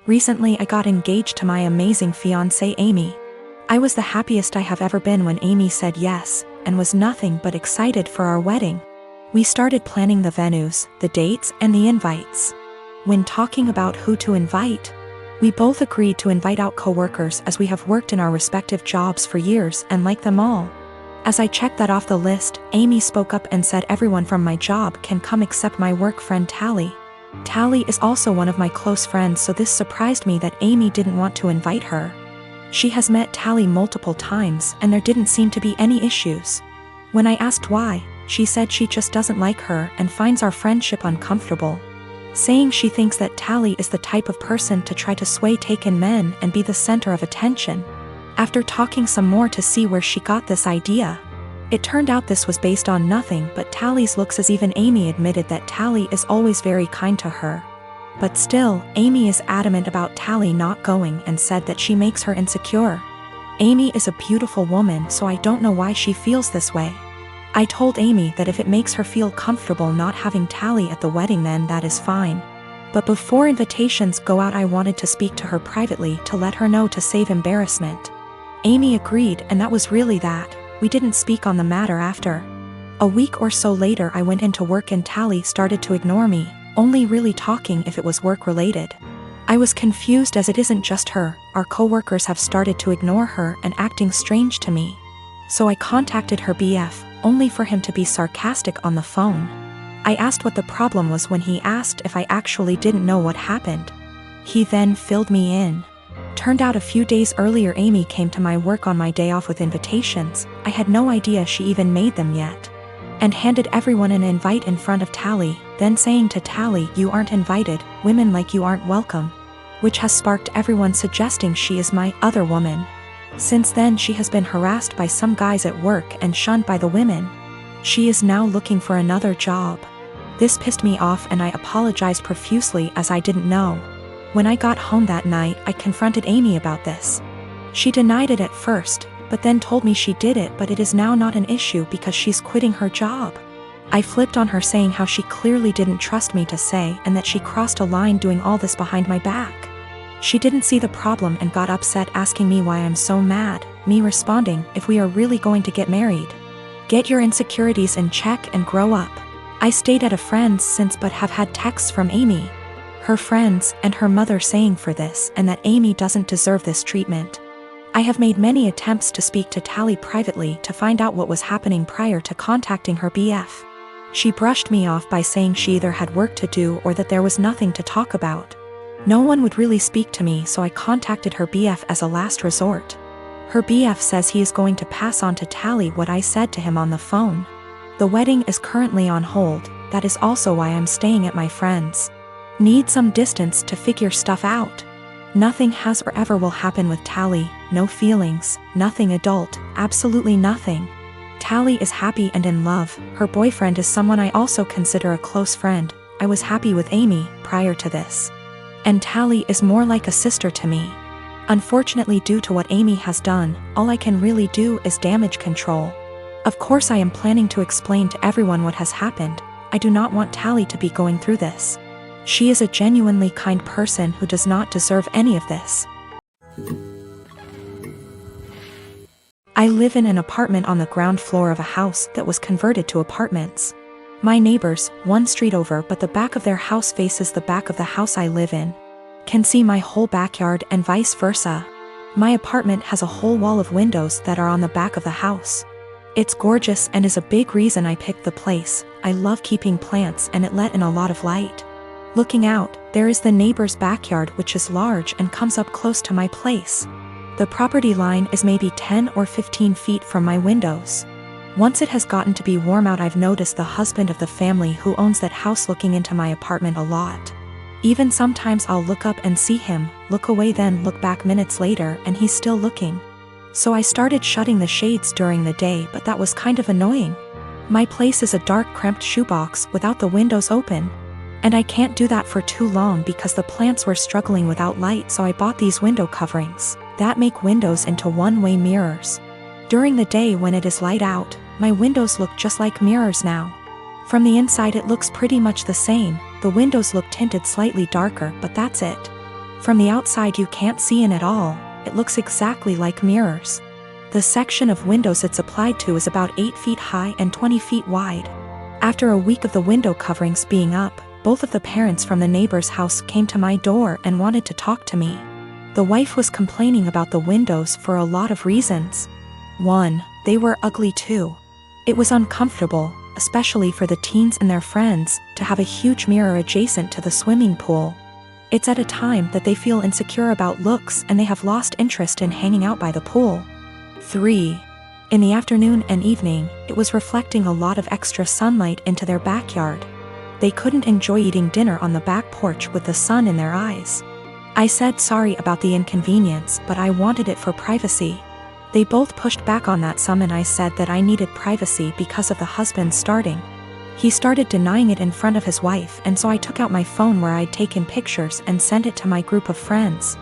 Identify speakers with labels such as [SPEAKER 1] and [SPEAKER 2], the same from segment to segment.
[SPEAKER 1] Recently I got engaged to my amazing fiancée Amy. I was the happiest I have ever been when Amy said yes, and was nothing but excited for our wedding. We started planning the venues, the dates, and the invites. When talking about who to invite, we both agreed to invite out coworkers as we have worked in our respective jobs for years and like them all. As I checked that off the list, Amy spoke up and said everyone from my job can come except my work friend Tally. Tally is also one of my close friends, so this surprised me that Amy didn't want to invite her. She has met Tally multiple times and there didn't seem to be any issues. When I asked why, she said she just doesn't like her and finds our friendship uncomfortable, saying she thinks that Tally is the type of person to try to sway taken men and be the center of attention. After talking some more to see where she got this idea, it turned out this was based on nothing but Tally's looks, as even Amy admitted that Tally is always very kind to her. But still, Amy is adamant about Tally not going and said that she makes her insecure. Amy is a beautiful woman, so I don't know why she feels this way. I told Amy that if it makes her feel comfortable not having Tally at the wedding, then that is fine. But before invitations go out, I wanted to speak to her privately to let her know to save embarrassment. Amy agreed, and that was really that. We didn't speak on the matter after. A week or so later I went into work and Tally started to ignore me, only really talking if it was work related. I was confused as it isn't just her, our coworkers have started to ignore her and acting strange to me. So I contacted her BF, only for him to be sarcastic on the phone. I asked what the problem was when he asked if I actually didn't know what happened. He then filled me in. Turned out a few days earlier Amy came to my work on my day off with invitations. I had no idea she even made them yet. And handed everyone an invite in front of Tally, then saying to Tally, "You aren't invited, women like you aren't welcome," which has sparked everyone suggesting she is my other woman. Since then she has been harassed by some guys at work and shunned by the women. She is now looking for another job. This pissed me off and I apologized profusely as I didn't know. When I got home that night, I confronted Amy about this. She denied it at first, but then told me she did it, but it is now not an issue because she's quitting her job. I flipped on her, saying how she clearly didn't trust me to say and that she crossed a line doing all this behind my back. She didn't see the problem and got upset, asking me why I'm so mad, me responding, "If we are really going to get married, get your insecurities in check and grow up." I stayed at a friend's since but have had texts from Amy, her friends, and her mother saying for this and that Amy doesn't deserve this treatment. I have made many attempts to speak to Tally privately to find out what was happening prior to contacting her BF. She brushed me off by saying she either had work to do or that there was nothing to talk about. No one would really speak to me, so I contacted her BF as a last resort. Her BF says he is going to pass on to Tally what I said to him on the phone. The wedding is currently on hold, that is also why I'm staying at my friend's. Need some distance to figure stuff out. Nothing has or ever will happen with Tally, no feelings, nothing adult, absolutely nothing. Tally is happy and in love, her boyfriend is someone I also consider a close friend. I was happy with Amy prior to this. And Tally is more like a sister to me. Unfortunately, due to what Amy has done, all I can really do is damage control. Of course I am planning to explain to everyone what has happened. I do not want Tally to be going through this. She is a genuinely kind person who does not deserve any of this. I live in an apartment on the ground floor of a house that was converted to apartments. My neighbors, one street over but the back of their house faces the back of the house I live in, can see my whole backyard and vice versa. My apartment has a whole wall of windows that are on the back of the house. It's gorgeous and is a big reason I picked the place. I love keeping plants and it let in a lot of light. Looking out, there is the neighbor's backyard, which is large and comes up close to my place. The property line is maybe 10 or 15 feet from my windows. Once it has gotten to be warm out, I've noticed the husband of the family who owns that house looking into my apartment a lot. Even sometimes I'll look up and see him, look away, then look back minutes later and he's still looking. So I started shutting the shades during the day, but that was kind of annoying. My place is a dark, cramped shoebox without the windows open. And I can't do that for too long because the plants were struggling without light, so I bought these window coverings that make windows into one-way mirrors. During the day when it is light out, my windows look just like mirrors now. From the inside it looks pretty much the same, the windows look tinted slightly darker, but that's it. From the outside you can't see in at all, it looks exactly like mirrors. The section of windows it's applied to is about 8 feet high and 20 feet wide. After a week of the window coverings being up, both of the parents from the neighbor's house came to my door and wanted to talk to me. The wife was complaining about the windows for a lot of reasons. 1. They were ugly too. It was uncomfortable, especially for the teens and their friends, to have a huge mirror adjacent to the swimming pool. It's at a time that they feel insecure about looks and they have lost interest in hanging out by the pool. 3. In the afternoon and evening, it was reflecting a lot of extra sunlight into their backyard. They couldn't enjoy eating dinner on the back porch with the sun in their eyes. I said sorry about the inconvenience, but I wanted it for privacy. They both pushed back on that some, and I said that I needed privacy because of the husband starting. He started denying it in front of his wife, and so I took out my phone where I'd taken pictures and sent it to my group of friends.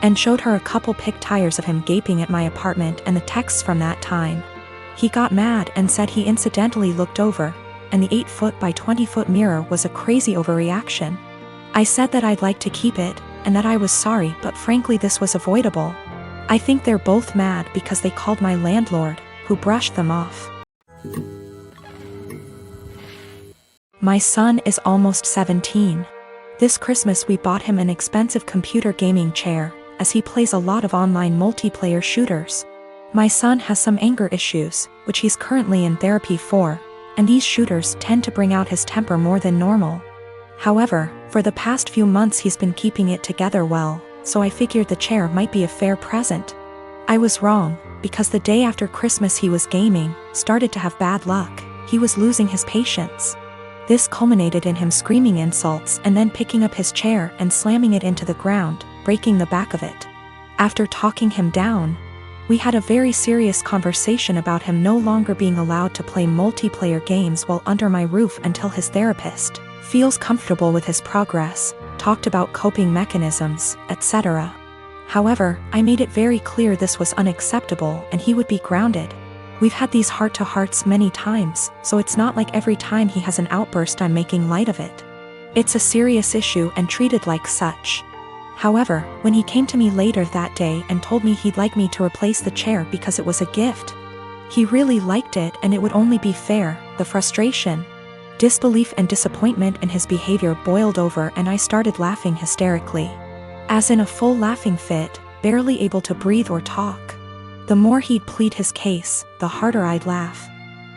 [SPEAKER 1] And showed her a couple pictures of him gaping at my apartment and the texts from that time. He got mad and said he incidentally looked over, and the 8-foot by 20-foot mirror was a crazy overreaction. I said that I'd like to keep it, and that I was sorry, but frankly this was avoidable. I think they're both mad because they called my landlord, who brushed them off. My son is almost 17. This Christmas we bought him an expensive computer gaming chair, as he plays a lot of online multiplayer shooters. My son has some anger issues, which he's currently in therapy for, and these shooters tend to bring out his temper more than normal. However, for the past few months he's been keeping it together well, so I figured the chair might be a fair present. I was wrong, because the day after Christmas he was gaming, started to have bad luck. He was losing his patience. This culminated in him screaming insults and then picking up his chair and slamming it into the ground, breaking the back of it. After talking him down, we had a very serious conversation about him no longer being allowed to play multiplayer games while under my roof until his therapist feels comfortable with his progress, talked about coping mechanisms, etc. However, I made it very clear this was unacceptable and he would be grounded. We've had these heart-to-hearts many times, so it's not like every time he has an outburst I'm making light of it. It's a serious issue and treated like such. However, when he came to me later that day and told me he'd like me to replace the chair because it was a gift, he really liked it and it would only be fair, the frustration, disbelief and disappointment in his behavior boiled over and I started laughing hysterically. As in a full laughing fit, barely able to breathe or talk. The more he'd plead his case, the harder I'd laugh.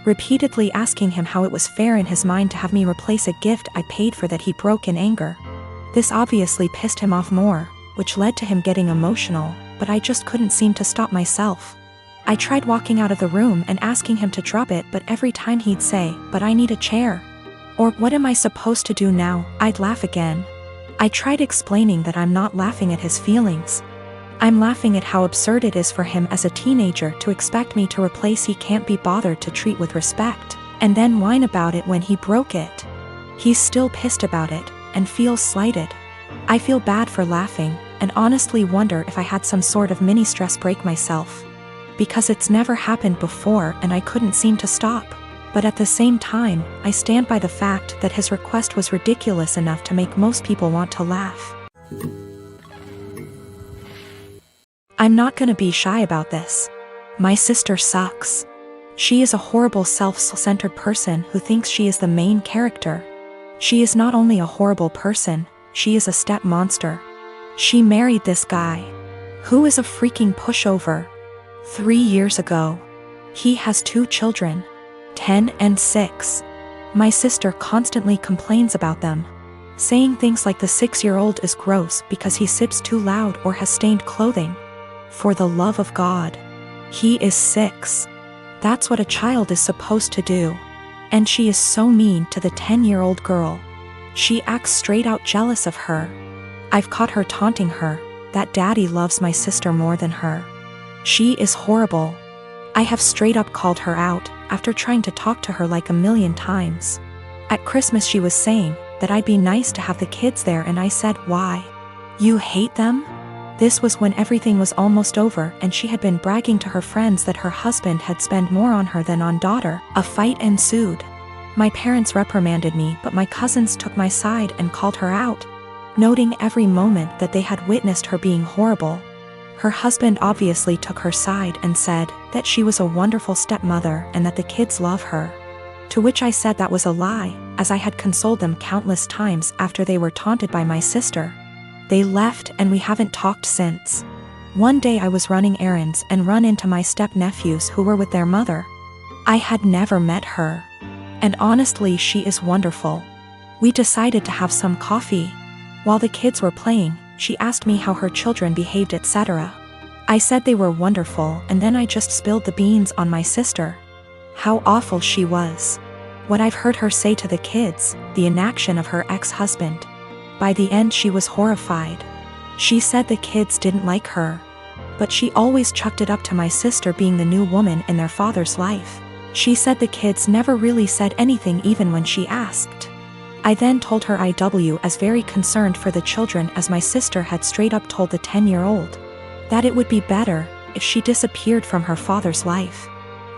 [SPEAKER 1] Repeatedly asking him how it was fair in his mind to have me replace a gift I paid for that he broke in anger. This obviously pissed him off more, which led to him getting emotional, but I just couldn't seem to stop myself. I tried walking out of the room and asking him to drop it, but every time he'd say, "But I need a chair," or "What am I supposed to do now?" I'd laugh again. I tried explaining that I'm not laughing at his feelings. I'm laughing at how absurd it is for him as a teenager to expect me to replace he can't be bothered to treat with respect, and then whine about it when he broke it. He's still pissed about it, and feels slighted. I feel bad for laughing, and honestly wonder if I had some sort of mini stress break myself. Because it's never happened before and I couldn't seem to stop. But at the same time, I stand by the fact that his request was ridiculous enough to make most people want to laugh. I'm not gonna be shy about this. My sister sucks. She is a horrible self-centered person who thinks she is the main character. She is not only a horrible person, she is a step monster. She married this guy, who is a freaking pushover. 3 years ago. He has 2 children, 10 and 6. My sister constantly complains about them, saying things like the 6-year-old is gross because he sips too loud or has stained clothing. For the love of God. He is 6. That's what a child is supposed to do. And she is so mean to the 10-year-old girl. She acts straight out jealous of her. I've caught her taunting her, that daddy loves my sister more than her. She is horrible. I have straight up called her out, after trying to talk to her like a million times. At Christmas she was saying that I'd be nice to have the kids there, and I said, "Why? You hate them?" This was when everything was almost over and she had been bragging to her friends that her husband had spent more on her than on daughter. A fight ensued. My parents reprimanded me, but my cousins took my side and called her out. noting every moment that they had witnessed her being horrible. Her husband obviously took her side and said that she was a wonderful stepmother and that the kids love her. To which I said that was a lie, as I had consoled them countless times after they were taunted by my sister. They left and we haven't talked since. One day I was running errands and run into my step-nephews who were with their mother. I had never met her. And honestly, she is wonderful. We decided to have some coffee. While the kids were playing, she asked me how her children behaved, etc. I said they were wonderful, and then I just spilled the beans on my sister. How awful she was. What I've heard her say to the kids, the inaction of her ex-husband. By the end she was horrified. She said the kids didn't like her. But she always chucked it up to my sister being the new woman in their father's life. She said the kids never really said anything even when she asked. I then told her I was very concerned for the children, as my sister had straight up told the 10-year-old that it would be better if she disappeared from her father's life.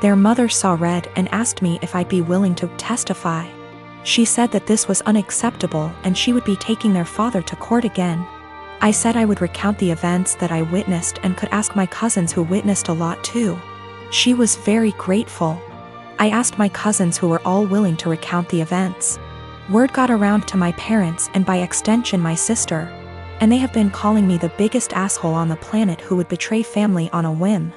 [SPEAKER 1] Their mother saw red and asked me if I'd be willing to testify. She said that this was unacceptable and she would be taking their father to court again. I said I would recount the events that I witnessed and could ask my cousins who witnessed a lot too. She was very grateful. I asked my cousins who were all willing to recount the events. Word got around to my parents and by extension my sister, and they have been calling me the biggest asshole on the planet who would betray family on a whim.